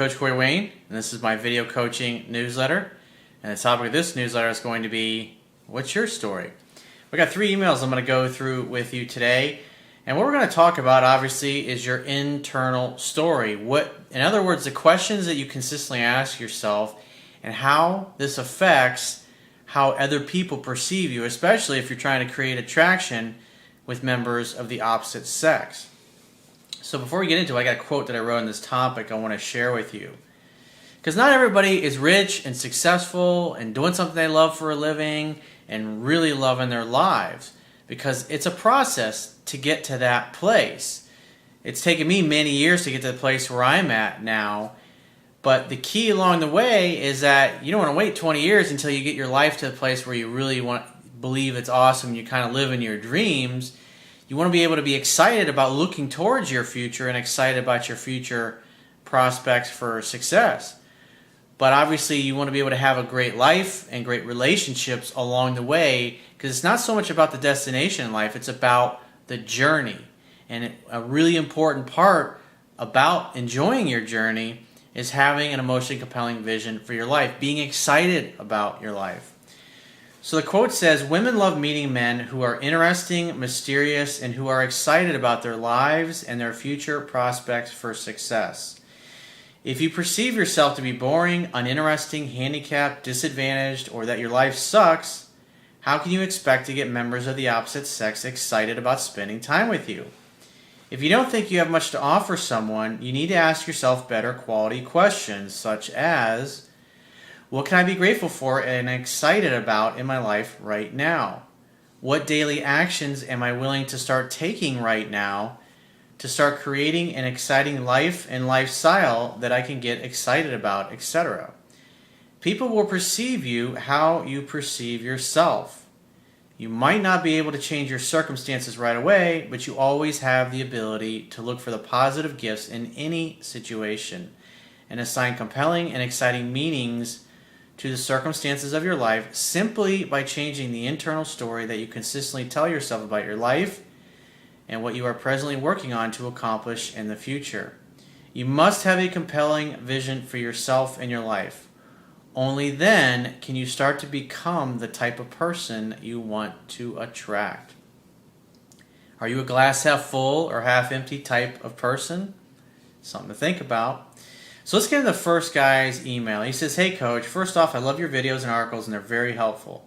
Coach Corey Wayne, and this is my video coaching newsletter. And the topic of this newsletter is going to be, what's your story? We got 3 emails I'm going to go through with you today. And what we're going to talk about, obviously, is your internal story. In other words, the questions that you consistently ask yourself and how this affects how other people perceive you, especially if you're trying to create attraction with members of the opposite sex. So before we get into it, I got a quote that I wrote on this topic I want to share with you. Because not everybody is rich and successful and doing something they love for a living and really loving their lives. Because it's a process to get to that place. It's taken me many years to get to the place where I'm at now. But the key along the way is that you don't want to wait 20 years until you get your life to the place where you really believe it's awesome, you kind of live in your dreams. You want to be able to be excited about looking towards your future and excited about your future prospects for success. But obviously you want to be able to have a great life and great relationships along the way, because it's not so much about the destination in life, it's about the journey. And a really important part about enjoying your journey is having an emotionally compelling vision for your life, being excited about your life. So the quote says, "Women love meeting men who are interesting, mysterious, and who are excited about their lives and their future prospects for success. If you perceive yourself to be boring, uninteresting, handicapped, disadvantaged, or that your life sucks, how can you expect to get members of the opposite sex excited about spending time with you? If you don't think you have much to offer someone, you need to ask yourself better quality questions, such as, what can I be grateful for and excited about in my life right now? What daily actions am I willing to start taking right now to start creating an exciting life and lifestyle that I can get excited about, etc.? People will perceive you how you perceive yourself. You might not be able to change your circumstances right away, but you always have the ability to look for the positive gifts in any situation and assign compelling and exciting meanings to the circumstances of your life simply by changing the internal story that you consistently tell yourself about your life and what you are presently working on to accomplish in the future. You must have a compelling vision for yourself and your life. Only then can you start to become the type of person you want to attract." Are you a glass half full or half empty type of person? Something to think about. So let's get into the first guy's email. He says, "Hey Coach, first off, I love your videos and articles and they're very helpful.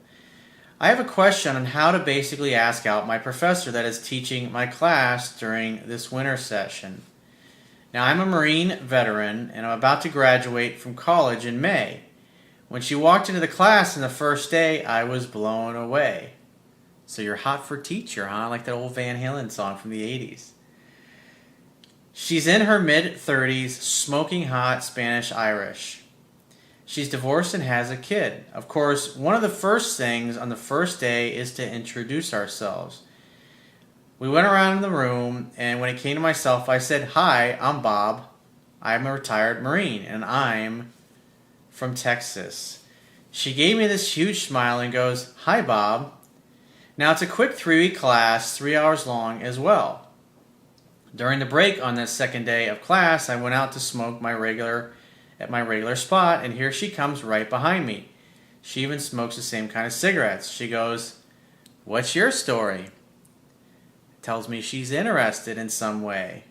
I have a question on how to basically ask out my professor that is teaching my class during this winter session. Now I'm a Marine veteran and I'm about to graduate from college in May. When she walked into the class in the first day, I was blown away." So you're hot for teacher, huh? Like that old Van Halen song from the 80s. "She's in her mid-30s, smoking hot, Spanish-Irish. She's divorced and has a kid. Of course, one of the first things on the first day is to introduce ourselves. We went around the room, and when it came to myself, I said, 'Hi, I'm Bob. I'm a retired Marine, and I'm from Texas.' She gave me this huge smile and goes, 'Hi, Bob.' Now, it's a quick 3-week class, 3 hours long as well. During the break on that second day of class, I went out to smoke at my regular spot, and here she comes right behind me. She even smokes the same kind of cigarettes. She goes, 'What's your story?' Tells me she's interested in some way.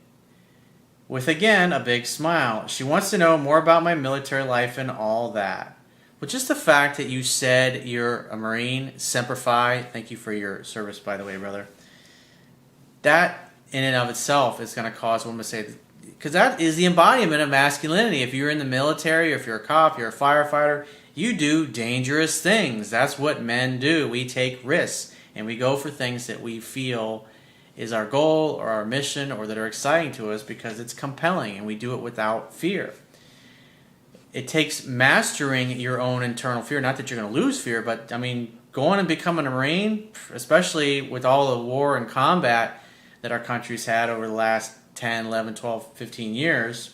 With, again, a big smile. She wants to know more about my military life and all that." But just the fact that you said you're a Marine, Semper Fi, thank you for your service, by the way, brother, that in and of itself is going to cause a woman to say, because that is the embodiment of masculinity. If you're in the military, or if you're a cop, you're a firefighter, you do dangerous things. That's what men do. We take risks, and we go for things that we feel is our goal or our mission or that are exciting to us because it's compelling, and we do it without fear. It takes mastering your own internal fear. Not that you're going to lose fear, but I mean, going and becoming a Marine, especially with all the war and combat that our country's had over the last 10, 11, 12, 15 years,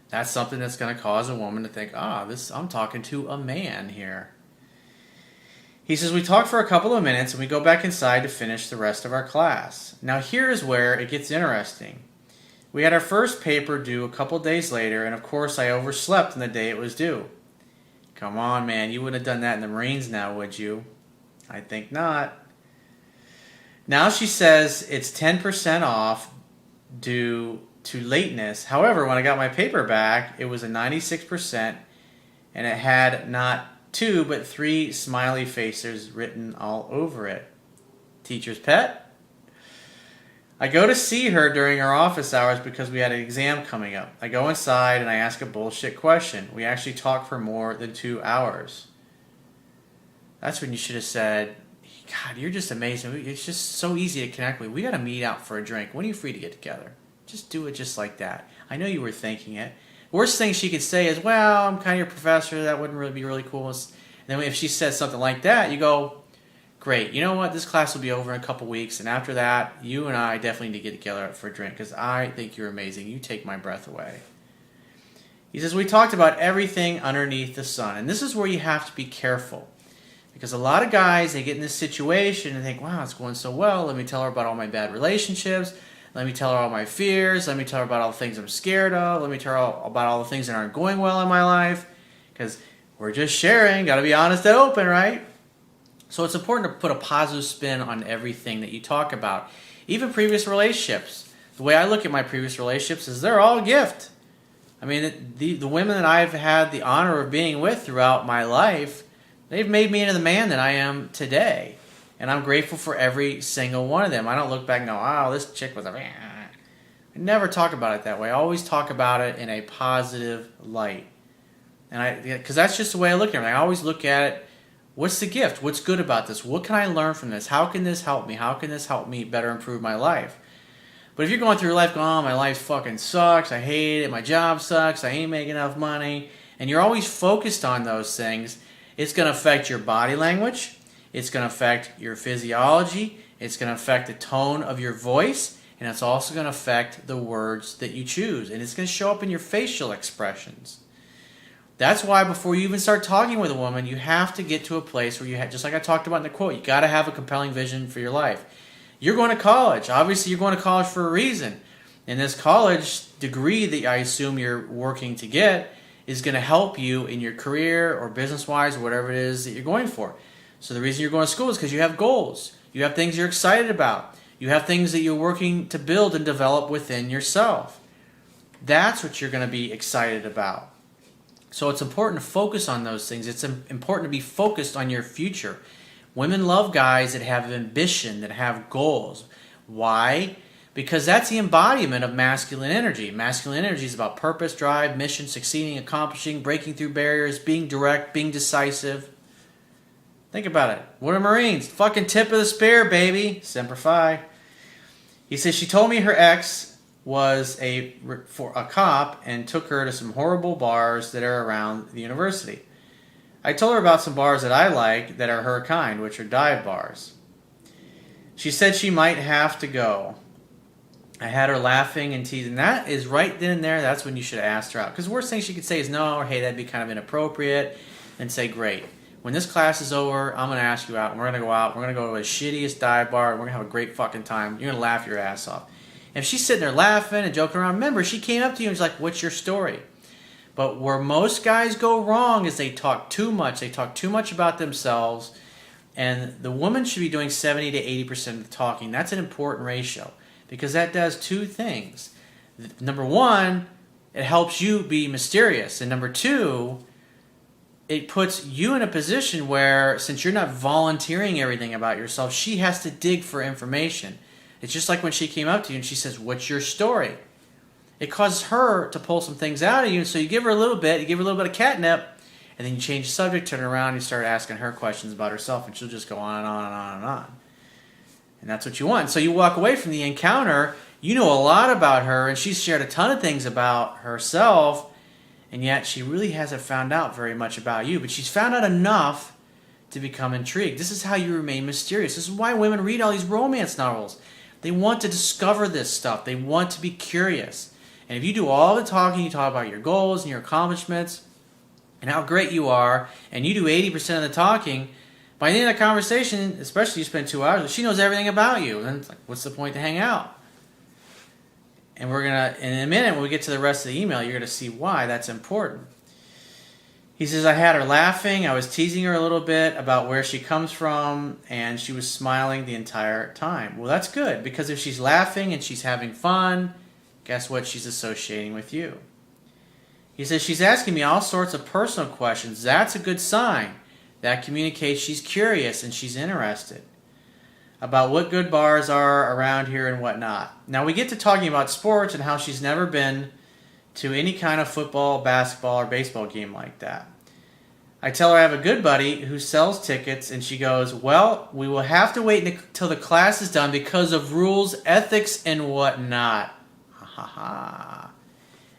that's something that's going to cause a woman to think, I'm talking to a man here. He says, "We talk for a couple of minutes and we go back inside to finish the rest of our class. Now here's where it gets interesting. We had our first paper due a couple days later, and of course I overslept on the day it was due. Come on, man, you wouldn't have done that in the Marines now, would you? I think not. Now she says it's 10% off due to lateness. However, when I got my paper back, it was a 96%, and it had not 2 but 3 smiley faces written all over it. Teacher's pet? I go to see her during our office hours because we had an exam coming up. I go inside and I ask a bullshit question. We actually talk for more than 2 hours. That's when you should have said, God, you're just amazing. It's just so easy to connect with. We got to meet out for a drink. When are you free to get together? Just do it just like that. I know you were thinking it. Worst thing she could say is, well, I'm kind of your professor. That wouldn't really be really cool. And then if she says something like that, you go, great. You know what? This class will be over in a couple weeks. And after that, you and I definitely need to get together for a drink because I think you're amazing. You take my breath away. He says, we talked about everything underneath the sun. And this is where you have to be careful. Because a lot of guys, they get in this situation and think, wow, it's going so well. Let me tell her about all my bad relationships. Let me tell her all my fears. Let me tell her about all the things I'm scared of. Let me tell her about all the things that aren't going well in my life. Because we're just sharing. Got to be honest and open, right? So it's important to put a positive spin on everything that you talk about. Even previous relationships. The way I look at my previous relationships is they're all a gift. I mean, the women that I've had the honor of being with throughout my life, they've made me into the man that I am today. And I'm grateful for every single one of them. I don't look back and go, oh, this chick was a... I never talk about it that way. I always talk about it in a positive light. And because that's just the way I look at it. I always look at it, what's the gift? What's good about this? What can I learn from this? How can this help me? How can this help me better improve my life? But if you're going through life going, oh, my life fucking sucks. I hate it. My job sucks. I ain't making enough money. And you're always focused on those things. It's going to affect your body language. It's going to affect your physiology. It's going to affect the tone of your voice. And it's also going to affect the words that you choose. And it's going to show up in your facial expressions. That's why before you even start talking with a woman, you have to get to a place where you have, just like I talked about in the quote, you got to have a compelling vision for your life. You're going to college. Obviously, you're going to college for a reason. And this college degree that I assume you're working to get is going to help you in your career or business-wise or whatever it is that you're going for. So the reason you're going to school is because you have goals. You have things you're excited about. You have things that you're working to build and develop within yourself. That's what you're going to be excited about. So it's important to focus on those things. It's important to be focused on your future. Women love guys that have ambition, that have goals. Why? Because that's the embodiment of masculine energy. Masculine energy is about purpose, drive, mission, succeeding, accomplishing, breaking through barriers, being direct, being decisive. Think about it. We're the Marines. Fucking tip of the spear, baby. Semper Fi. He says, she told me her ex was a cop and took her to some horrible bars that are around the university. I told her about some bars that I like that are her kind, which are dive bars. She said she might have to go. I had her laughing and teasing. That is right then and there. That's when you should have asked her out. Because the worst thing she could say is no, or hey, that'd be kind of inappropriate. And say, great. When this class is over, I'm going to ask you out. And we're going to go out. We're going to go to the shittiest dive bar. We're going to have a great fucking time. You're going to laugh your ass off. And if she's sitting there laughing and joking around, remember, she came up to you and was like, what's your story? But where most guys go wrong is they talk too much. They talk too much about themselves. And the woman should be doing 70 to 80% of the talking. That's an important ratio. Because that does two things. Number one, it helps you be mysterious. And number two, it puts you in a position where, since you're not volunteering everything about yourself, she has to dig for information. It's just like when she came up to you and she says, what's your story? It causes her to pull some things out of you. So you give her a little bit, you give her a little bit of catnip, and then you change the subject, turn it around, and you start asking her questions about herself, and she'll just go on and on and on and on. And that's what you want. So you walk away from the encounter, you know a lot about her, and she's shared a ton of things about herself, and yet she really hasn't found out very much about you. But she's found out enough to become intrigued. This is how you remain mysterious. This is why women read all these romance novels. They want to discover this stuff. They want to be curious. And if you do all the talking, you talk about your goals and your accomplishments and how great you are, and you do 80% of the talking, by the end of the conversation, especially you spend 2 hours, she knows everything about you. And it's like, what's the point to hang out? And in a minute, when we get to the rest of the email, you're going to see why that's important. He says, I had her laughing. I was teasing her a little bit about where she comes from, and she was smiling the entire time. Well, that's good, because if she's laughing and she's having fun, guess what? She's associating with you. He says, she's asking me all sorts of personal questions. That's a good sign. That communicates she's curious and she's interested about what good bars are around here and whatnot. Now we get to talking about sports and how she's never been to any kind of football, basketball, or baseball game like that. I tell her I have a good buddy who sells tickets, and she goes, well, we will have to wait until the class is done because of rules, ethics, and whatnot. Ha ha ha.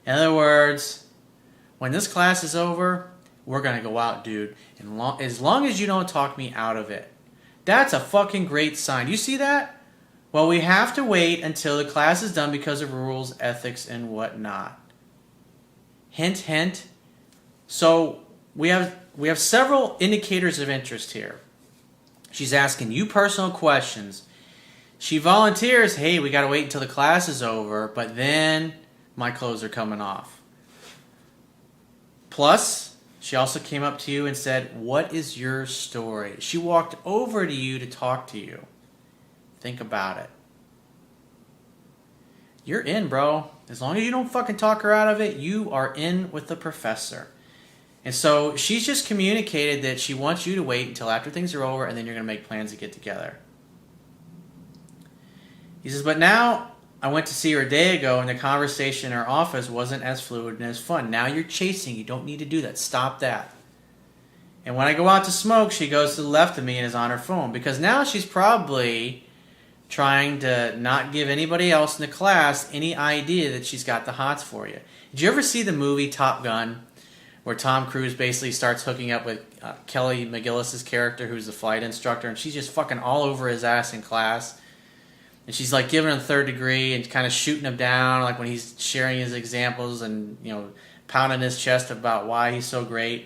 In other words, when this class is over, we're going to go out, dude. And as long as you don't talk me out of it. That's a fucking great sign. You see that? Well, we have to wait until the class is done because of rules, ethics, and whatnot. Hint, hint. So we have several indicators of interest here. She's asking you personal questions. She volunteers, hey, we got to wait until the class is over, but then my clothes are coming off. Plus, she also came up to you and said, what is your story? She walked over to you to talk to you. Think about it. You're in, bro. As long as you don't fucking talk her out of it, you are in with the professor. And so she's just communicated that she wants you to wait until after things are over, and then you're going to make plans to get together. He says, but now I went to see her a day ago, and the conversation in her office wasn't as fluid and as fun. Now you're chasing. You don't need to do that. Stop that. And when I go out to smoke, she goes to the left of me and is on her phone. Because now she's probably trying to not give anybody else in the class any idea that she's got the hots for you. Did you ever see the movie Top Gun, where Tom Cruise basically starts hooking up with Kelly McGillis's character, who's the flight instructor, and she's just fucking all over his ass in class? And she's like giving him third degree and kind of shooting him down, like when he's sharing his examples and, you know, pounding his chest about why he's so great.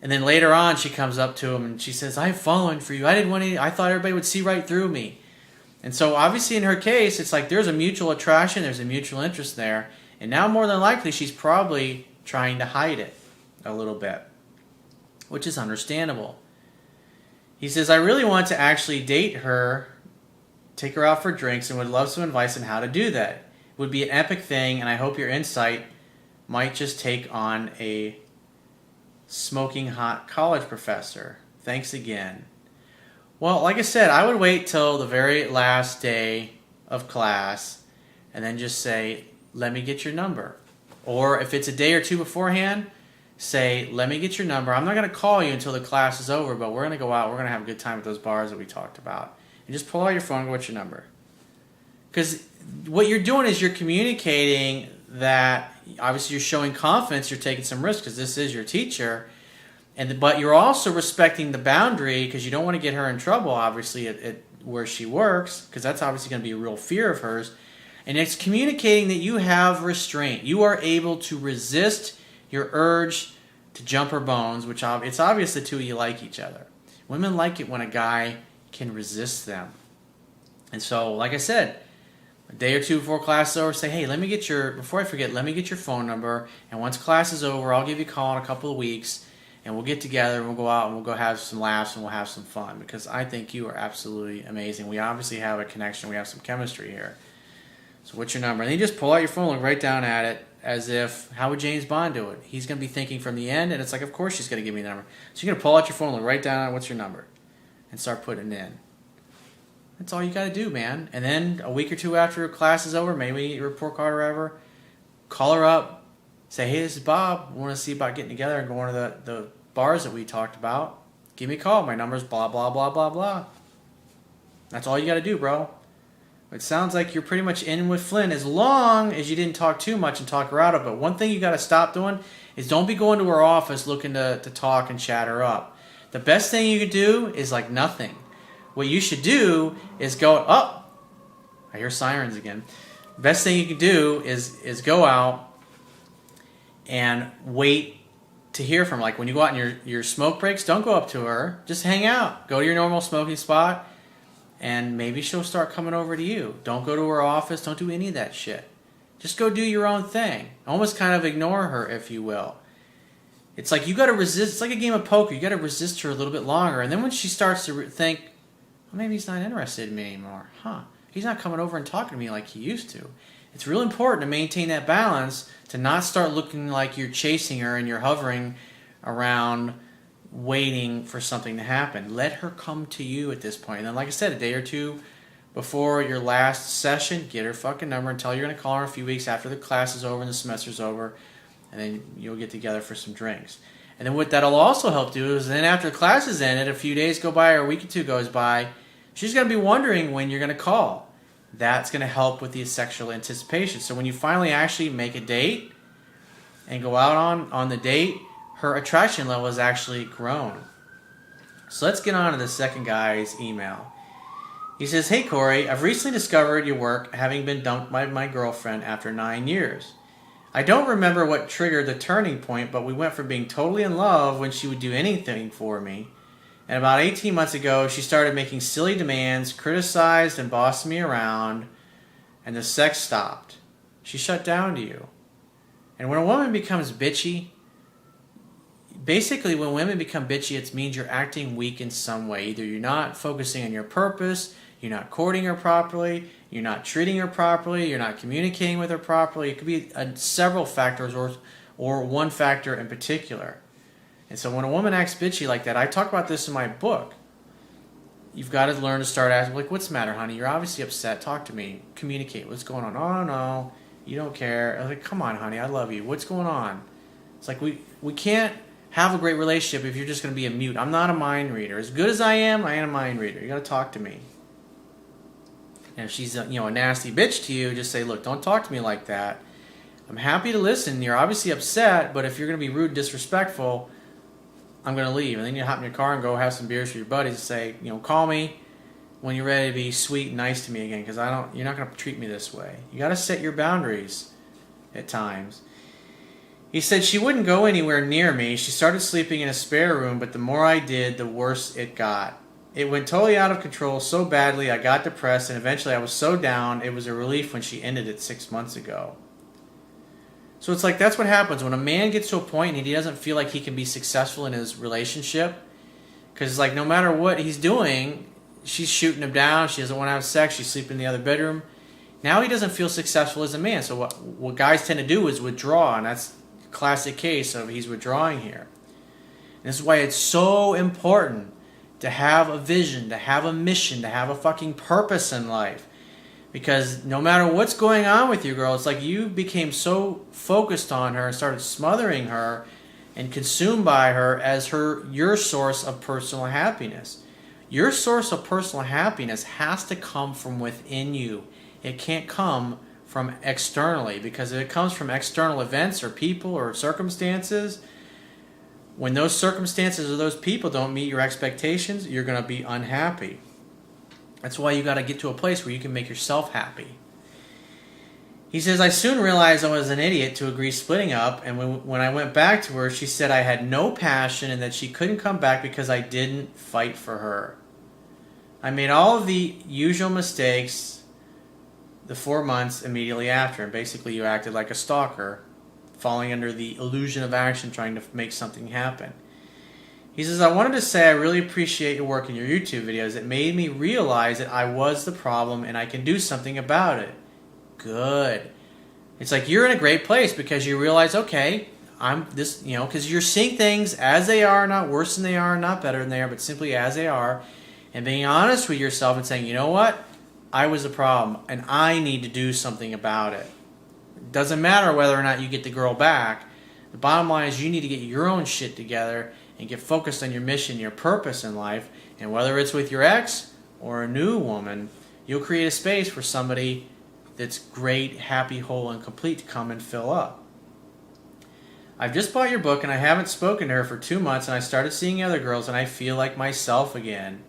And then later on, she comes up to him and she says, I'm falling for you. I thought everybody would see right through me. And so obviously in her case, it's like there's a mutual attraction, there's a mutual interest there. And now more than likely, she's probably trying to hide it a little bit, which is understandable. He says, I really want to actually date her, take her out for drinks, and would love some advice on how to do that. It would be an epic thing, and I hope your insight might just take on a smoking hot college professor. Thanks again. Well, like I said, I would wait till the very last day of class and then just say, let me get your number. Or if it's a day or two beforehand, say, let me get your number. I'm not going to call you until the class is over, but we're going to go out. We're going to have a good time at those bars that we talked about. And just pull out your phone and go, what's your number? Because what you're doing is you're communicating that, obviously you're showing confidence, you're taking some risks because this is your teacher, but you're also respecting the boundary because you don't want to get her in trouble, obviously, at where she works, because that's obviously going to be a real fear of hers. And it's communicating that you have restraint. You are able to resist your urge to jump her bones, which it's obvious the two of you like each other. Women like it when a guy can resist them. And so, like I said, a day or two before class is over, say, hey, before I forget, let me get your phone number, and once class is over, I'll give you a call in a couple of weeks, and we'll get together, and we'll go out, and we'll go have some laughs, and we'll have some fun, because I think you are absolutely amazing. We obviously have a connection. We have some chemistry here. So what's your number? And then you just pull out your phone, look right down at it, as if, how would James Bond do it? He's going to be thinking from the end, and it's like, of course she's going to give me a number. So you're going to pull out your phone, look right down at it, what's your number? And start putting it in. That's all you got to do, man. And then a week or two after class is over, maybe your report card or whatever, call her up, say, hey, this is Bob. I want to see about getting together and going to the bars that we talked about. Give me a call. My number's blah, blah, blah, blah, blah. That's all you got to do, bro. It sounds like you're pretty much in with Flynn as long as you didn't talk too much and talk her out of it. But one thing you got to stop doing is don't be going to her office looking to talk and chat her up. The best thing you could do is like nothing. What you should do is go, oh, I hear sirens again. Best thing you can do is go out and wait to hear from her. Like when you go out in your smoke breaks, don't go up to her. Just hang out. Go to your normal smoking spot, and maybe she'll start coming over to you. Don't go to her office. Don't do any of that shit. Just go do your own thing. Almost kind of ignore her, if you will. It's like you got to resist. It's like a game of poker. You got to resist her a little bit longer. And then when she starts to think, well, maybe he's not interested in me anymore. He's not coming over and talking to me like he used to. It's real important to maintain that balance, to not start looking like you're chasing her and you're hovering around waiting for something to happen. Let her come to you at this point. And then, like I said, a day or two before your last session, get her fucking number and tell her you're going to call her in a few weeks after the class is over and the semester's over, and then you'll get together for some drinks. And then what that'll also help do is then after the class is ended, a few days go by or a week or two goes by, she's going to be wondering when you're going to call. That's going to help with the sexual anticipation. So when you finally actually make a date and go out on the date, her attraction level has actually grown. So let's get on to the second guy's email. He says, "Hey Corey, I've recently discovered your work having been dumped by my girlfriend after 9 years. I don't remember what triggered the turning point, but we went from being totally in love when she would do anything for me. And about 18 months ago, she started making silly demands, criticized and bossed me around, and the sex stopped. She shut down to you. And when a woman becomes bitchy, basically when women become bitchy, it means you're acting weak in some way. Either you're not focusing on your purpose, you're not courting her properly, you're not treating her properly, you're not communicating with her properly. It could be several factors or one factor in particular. And so when a woman acts bitchy like that, I talk about this in my book. You've got to learn to start asking, like, what's the matter, honey? You're obviously upset. Talk to me. Communicate. What's going on? Oh, no, you don't care. I was like, come on, honey, I love you. What's going on? It's like we can't have a great relationship if you're just going to be a mute. I'm not a mind reader. As good as I am a mind reader. You got to talk to me. And if she's a nasty bitch to you, just say, look, don't talk to me like that. I'm happy to listen. You're obviously upset, but if you're going to be rude and disrespectful, I'm going to leave. And then you hop in your car and go have some beers with your buddies and say, call me when you're ready to be sweet and nice to me again, because you're not going to treat me this way. You got to set your boundaries at times. He said she wouldn't go anywhere near me. She started sleeping in a spare room, but the more I did, the worse it got. It went totally out of control so badly I got depressed, and eventually I was so down, it was a relief when she ended it 6 months ago. So it's like that's what happens when a man gets to a point and he doesn't feel like he can be successful in his relationship, because it's like no matter what he's doing, she's shooting him down, she doesn't want to have sex, she's sleeping in the other bedroom. Now he doesn't feel successful as a man. So what guys tend to do is withdraw, and that's a classic case of he's withdrawing here. And this is why it's so important to have a vision, to have a mission, to have a fucking purpose in life. Because no matter what's going on with you, girl, it's like you became so focused on her and started smothering her and consumed by her as your source of personal happiness. Your source of personal happiness has to come from within you. It can't come from externally, because if it comes from external events or people or circumstances, when those circumstances or those people don't meet your expectations, you're going to be unhappy. That's why you got to get to a place where you can make yourself happy. He says, I soon realized I was an idiot to agree splitting up, and when I went back to her, she said I had no passion and that she couldn't come back because I didn't fight for her. I made all of the usual mistakes the 4 months immediately after, and basically you acted like a stalker, falling under the illusion of action, trying to make something happen. He says, I wanted to say I really appreciate your work in your YouTube videos. It made me realize that I was the problem and I can do something about it. Good. It's like you're in a great place because you realize, okay, I'm this, because you're seeing things as they are, not worse than they are, not better than they are, but simply as they are, and being honest with yourself and saying, you know what? I was the problem and I need to do something about it. It doesn't matter whether or not you get the girl back. The bottom line is you need to get your own shit together and get focused on your mission, your purpose in life, and whether it's with your ex or a new woman, you'll create a space for somebody that's great, happy, whole, and complete to come and fill up. I've just bought your book and I haven't spoken to her for 2 months, and I started seeing other girls and I feel like myself again.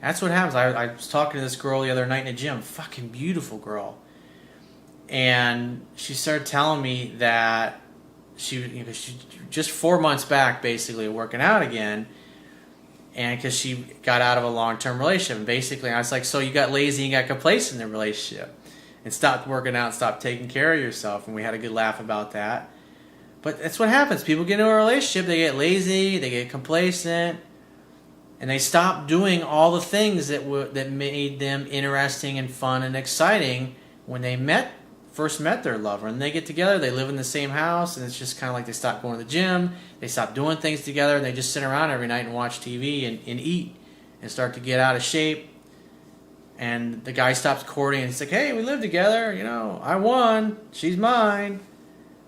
That's what happens. I was talking to this girl the other night in the gym, fucking beautiful girl, and she started telling me that she just 4 months back basically working out again, and because she got out of a long-term relationship, and basically I was like, so you got lazy and got complacent in the relationship. and stopped working out and stopped taking care of yourself. And we had a good laugh about that. But that's what happens. People get into a relationship, they get lazy, they get complacent, and they stop doing all the things that made them interesting and fun and exciting when they first met their lover. And they get together, they live in the same house, and it's just kind of like they stop going to the gym, they stop doing things together, and they just sit around every night and watch TV and eat and start to get out of shape. And the guy stops courting, and it's like, hey, we live together, I won, she's mine.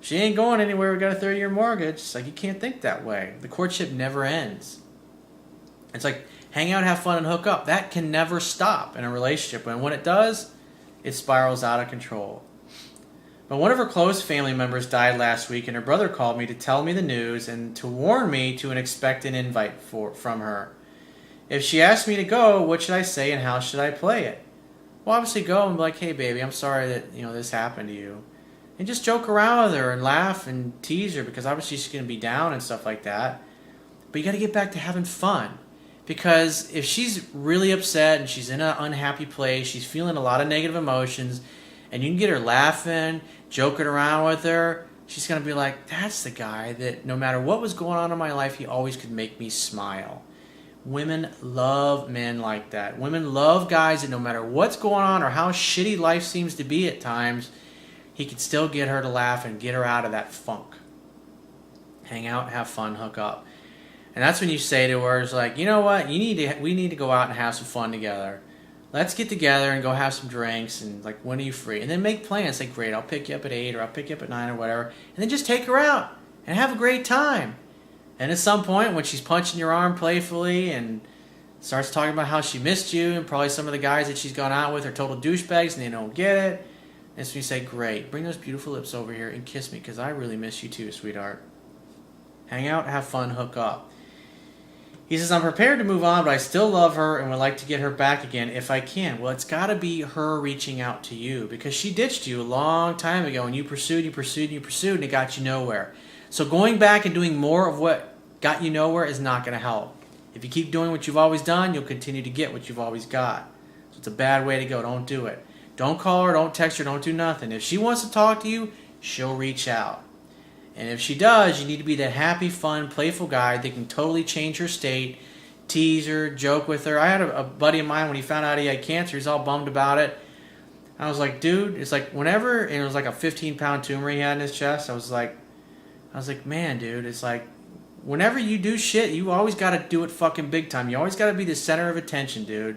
She ain't going anywhere. We got a 30-year mortgage. It's like, you can't think that way. The courtship never ends. It's like, hang out, have fun, and hook up. That can never stop in a relationship. And when it does, it spirals out of control. But one of her close family members died last week, and her brother called me to tell me the news and to warn me to expect an invite from her. If she asked me to go, what should I say and how should I play it? Well, obviously go and be like, hey, baby, I'm sorry that this happened to you. And just joke around with her and laugh and tease her, because obviously she's going to be down and stuff like that. But you got to get back to having fun. Because if she's really upset and she's in an unhappy place, she's feeling a lot of negative emotions, and you can get her laughing, joking around with her, she's going to be like, that's the guy that no matter what was going on in my life, he always could make me smile. Women love men like that. Women love guys that no matter what's going on or how shitty life seems to be at times, he could still get her to laugh and get her out of that funk. Hang out, have fun, hook up. And that's when you say to her, it's like, you know what? We need to go out and have some fun together. Let's get together and go have some drinks, and like, when are you free? And then make plans. Say, great, I'll pick you up at 8 or I'll pick you up at 9 or whatever. And then just take her out and have a great time. And at some point, when she's punching your arm playfully and starts talking about how she missed you, and probably some of the guys that she's gone out with are total douchebags and they don't get it, and so you say, great, bring those beautiful lips over here and kiss me, because I really miss you too, sweetheart. Hang out, have fun, hook up. He says, I'm prepared to move on, but I still love her and would like to get her back again if I can. Well, it's got to be her reaching out to you, because she ditched you a long time ago, and you pursued, and it got you nowhere. So going back and doing more of what got you nowhere is not going to help. If you keep doing what you've always done, you'll continue to get what you've always got. So it's a bad way to go. Don't do it. Don't call her, don't text her, don't do nothing. If she wants to talk to you, she'll reach out. And if she does, you need to be that happy, fun, playful guy that can totally change her state, tease her, joke with her. I had a buddy of mine, when he found out he had cancer, he's all bummed about it. I was like, dude, it's like whenever, and it was like a 15-pound tumor he had in his chest, I was like, man, dude, it's like, whenever you do shit, you always got to do it fucking big time. You always got to be the center of attention, dude.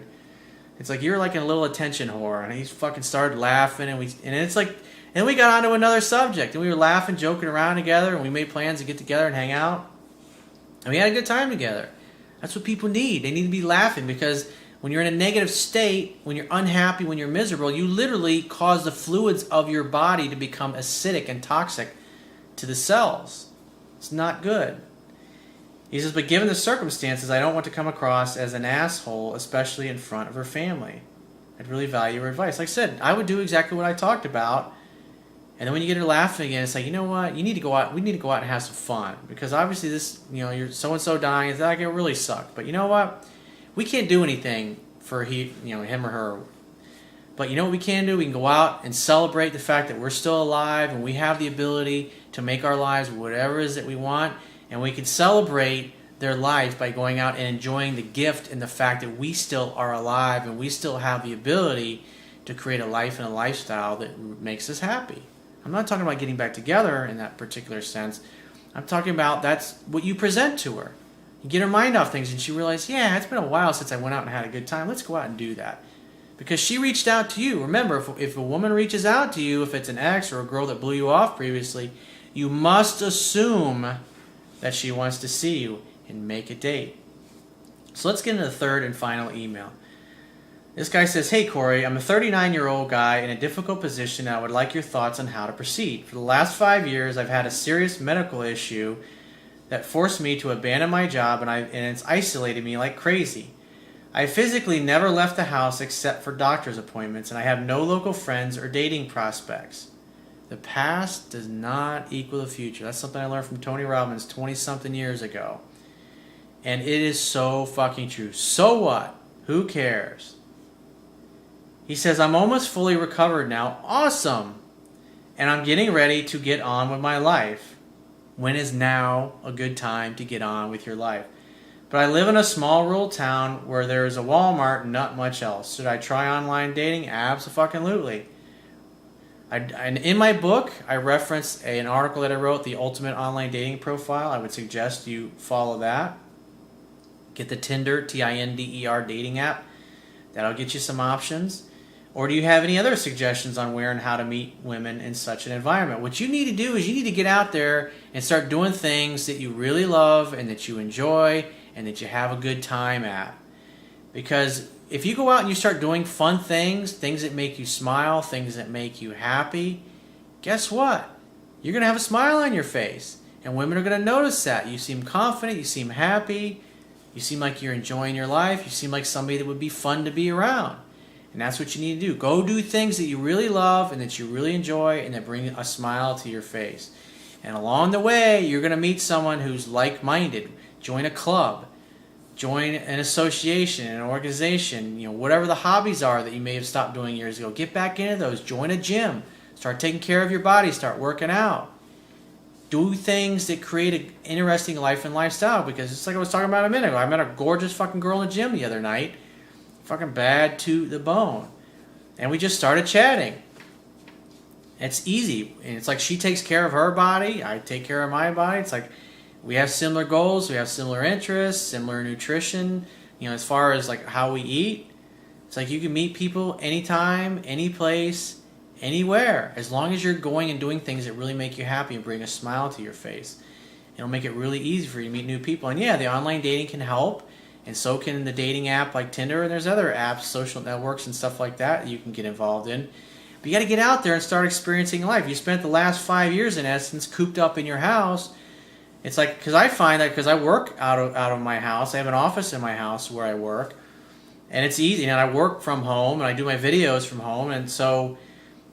It's like you're like a little attention whore. And he fucking started laughing, and it's like, and we got onto another subject, and we were laughing, joking around together, and we made plans to get together and hang out, and we had a good time together. That's what people need. They need to be laughing, because when you're in a negative state, when you're unhappy, when you're miserable, you literally cause the fluids of your body to become acidic and toxic to the cells. It's not good. He says, but given the circumstances, I don't want to come across as an asshole, especially in front of her family. I'd really value her advice. Like I said, I would do exactly what I talked about. And then when you get her laughing again, it's like, you know what? You need to go out. We need to go out and have some fun. Because obviously this, you're so-and-so dying. It's like, it really sucked. But you know what? We can't do anything for him or her. But you know what we can do? We can go out and celebrate the fact that we're still alive, and we have the ability to make our lives whatever it is that we want. And we can celebrate their life by going out and enjoying the gift and the fact that we still are alive, and we still have the ability to create a life and a lifestyle that makes us happy. I'm not talking about getting back together in that particular sense. I'm talking about that's what you present to her. You get her mind off things, and she realizes, yeah, it's been a while since I went out and had a good time. Let's go out and do that. Because she reached out to you. Remember, if a woman reaches out to you, if it's an ex or a girl that blew you off previously, you must assume that she wants to see you and make a date. So let's get into the third and final email. This guy says, hey Corey, I'm a 39-year-old guy in a difficult position, and I would like your thoughts on how to proceed. For the last 5 years, I've had a serious medical issue that forced me to abandon my job, and it's isolated me like crazy. I physically never left the house except for doctor's appointments, and I have no local friends or dating prospects. The past does not equal the future. That's something I learned from Tony Robbins 20-something years ago. And it is so fucking true. So what? Who cares? He says, I'm almost fully recovered now. Awesome. And I'm getting ready to get on with my life. When is now a good time to get on with your life? But I live in a small rural town where there is a Walmart and not much else. Should I try online dating? Abso-fucking-lutely. And in my book, I referenced an article that I wrote, The Ultimate Online Dating Profile. I would suggest you follow that. Get the Tinder, Tinder dating app. That'll get you some options. Or do you have any other suggestions on where and how to meet women in such an environment? What you need to do is you need to get out there and start doing things that you really love and that you enjoy and that you have a good time at. Because if you go out and you start doing fun things, things that make you smile, things that make you happy, guess what? You're going to have a smile on your face. And women are going to notice that. You seem confident, you seem happy, you seem like you're enjoying your life, you seem like somebody that would be fun to be around. And that's what you need to do. Go do things that you really love and that you really enjoy and that bring a smile to your face. And along the way, you're going to meet someone who's like-minded. Join a club. Join an association, an organization, whatever the hobbies are that you may have stopped doing years ago. Get back into those. Join a gym. Start taking care of your body. Start working out. Do things that create an interesting life and lifestyle. Because it's like I was talking about a minute ago. I met a gorgeous fucking girl in the gym the other night. Fucking bad to the bone. And we just started chatting. It's easy. And it's like she takes care of her body. I take care of my body. It's like we have similar goals. We have similar interests, similar nutrition. As far as like how we eat. It's like you can meet people anytime, any place, anywhere. As long as you're going and doing things that really make you happy and bring a smile to your face. It'll make it really easy for you to meet new people. And yeah, the online dating can help. And so can the dating app like Tinder, and there's other apps, social networks and stuff like that you can get involved in. But you got to get out there and start experiencing life. You spent the last 5 years, in essence, cooped up in your house. It's like, because I find that because I work out of my house, I have an office in my house where I work, and it's easy. And I work from home, and I do my videos from home, and so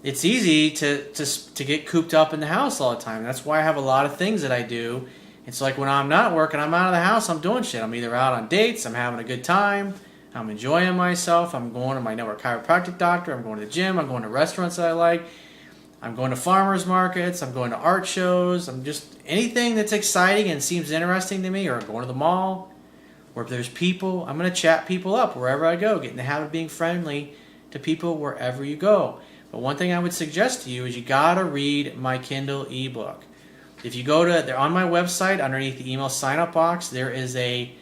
it's easy to get cooped up in the house all the time. And that's why I have a lot of things that I do. It's like when I'm not working, I'm out of the house, I'm doing shit. I'm either out on dates, I'm having a good time, I'm enjoying myself, I'm going to my network chiropractic doctor, I'm going to the gym, I'm going to restaurants that I like, I'm going to farmers markets, I'm going to art shows, I'm just anything that's exciting and seems interesting to me, or I'm going to the mall, or if there's people, I'm going to chat people up wherever I go, get in the habit of being friendly to people wherever you go. But one thing I would suggest to you is you got to read my Kindle ebook. If you go to, on my website, underneath the email sign-up box, there's a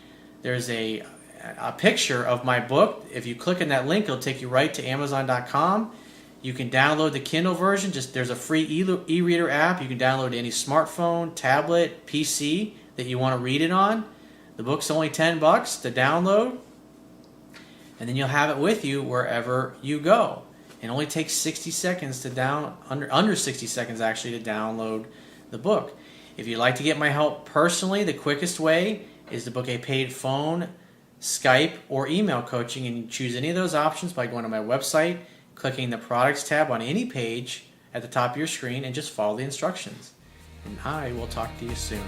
picture of my book. If you click on that link, it'll take you right to Amazon.com. You can download the Kindle version. There's a free e-reader app. You can download to any smartphone, tablet, PC that you want to read it on. The book's only $10 to download, and then you'll have it with you wherever you go. It only takes 60 seconds to under 60 seconds actually to download the book. If you'd like to get my help personally, the quickest way is to book a paid phone, Skype, or email coaching, and you choose any of those options by going to my website, clicking the products tab on any page at the top of your screen, and just follow the instructions. And I will talk to you soon.